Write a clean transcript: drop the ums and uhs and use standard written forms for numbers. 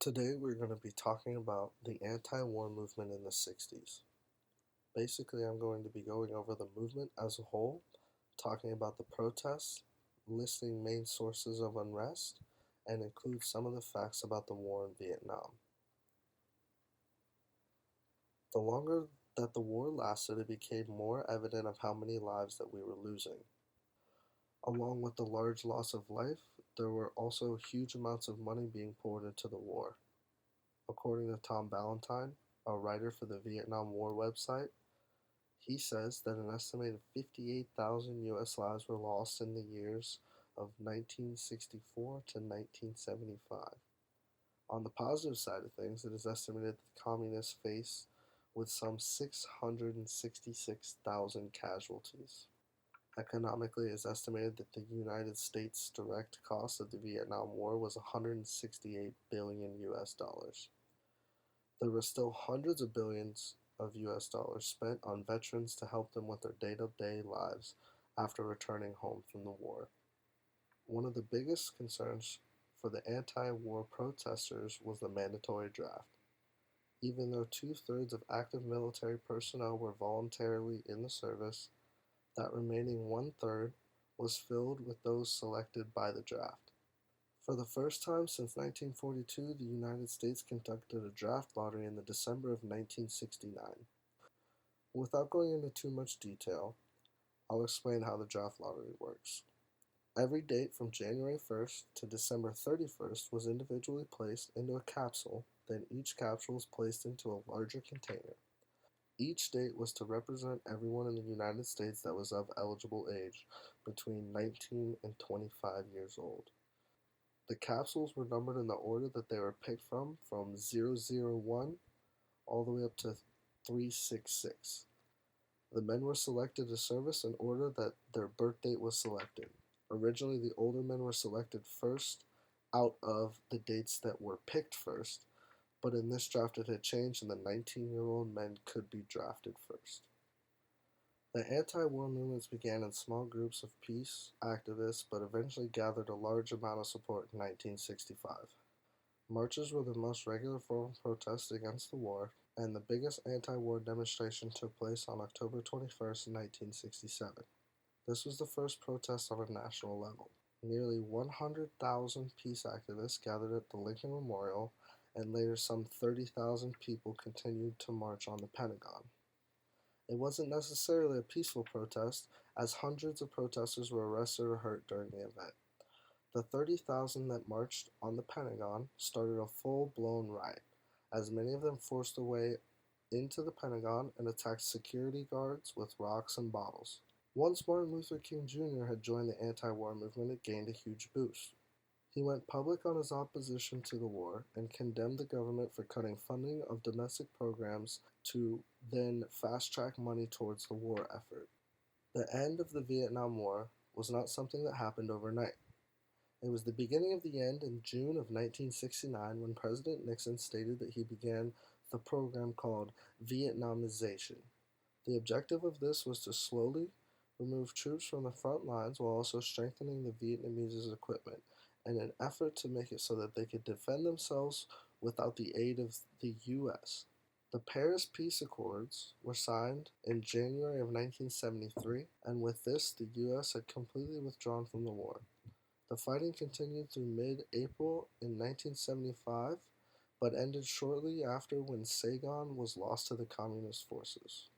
Today we're going to be talking about the anti-war movement in the 60s. Basically, I'm going to be going over the movement as a whole, talking about the protests, listing main sources of unrest, and include some of the facts about the war in Vietnam. The longer that the war lasted, it became more evident of how many lives that we were losing. Along with the large loss of life, there were also huge amounts of money being poured into the war. According to Tom Ballantyne, a writer for the Vietnam War website, he says that an estimated 58,000 U.S. lives were lost in the years of 1964 to 1975. On the positive side of things, it is estimated that the communists faced with some 666,000 casualties. Economically, it is estimated that the United States' direct cost of the Vietnam War was 168 billion US dollars. There were still hundreds of billions of US dollars spent on veterans to help them with their day-to-day lives after returning home from the war. One of the biggest concerns for the anti-war protesters was the mandatory draft. Even though two-thirds of active military personnel were voluntarily in the service, that remaining one-third was filled with those selected by the draft. For the first time since 1942, the United States conducted a draft lottery in the December of 1969. Without going into too much detail, I'll explain how the draft lottery works. Every date from January 1st to December 31st was individually placed into a capsule, then each capsule was placed into a larger container. Each date was to represent everyone in the United States that was of eligible age, between 19 and 25 years old. The capsules were numbered in the order that they were picked from 001 all the way up to 366. The men were selected to service in order that their birth date was selected. Originally, the older men were selected first out of the dates that were picked first, but in this draft it had changed and the 19-year-old men could be drafted first. The anti-war movements began in small groups of peace activists, but eventually gathered a large amount of support in 1965. Marches were the most regular form of protest against the war, and the biggest anti-war demonstration took place on October 21st, 1967. This was the first protest on a national level. Nearly 100,000 peace activists gathered at the Lincoln Memorial, and later some 30,000 people continued to march on the Pentagon. It wasn't necessarily a peaceful protest, as hundreds of protesters were arrested or hurt during the event. The 30,000 that marched on the Pentagon started a full-blown riot, as many of them forced their way into the Pentagon and attacked security guards with rocks and bottles. Once Martin Luther King Jr. had joined the anti-war movement, it gained a huge boost. He went public on his opposition to the war and condemned the government for cutting funding of domestic programs to then fast-track money towards the war effort. The end of the Vietnam War was not something that happened overnight. It was the beginning of the end in June of 1969 when President Nixon stated that he began the program called Vietnamization. The objective of this was to slowly remove troops from the front lines while also strengthening the Vietnamese equipment in an effort to make it so that they could defend themselves without the aid of the U.S. The Paris Peace Accords were signed in January of 1973, and with this, the U.S. had completely withdrawn from the war. The fighting continued through mid-April in 1975, but ended shortly after when Saigon was lost to the Communist forces.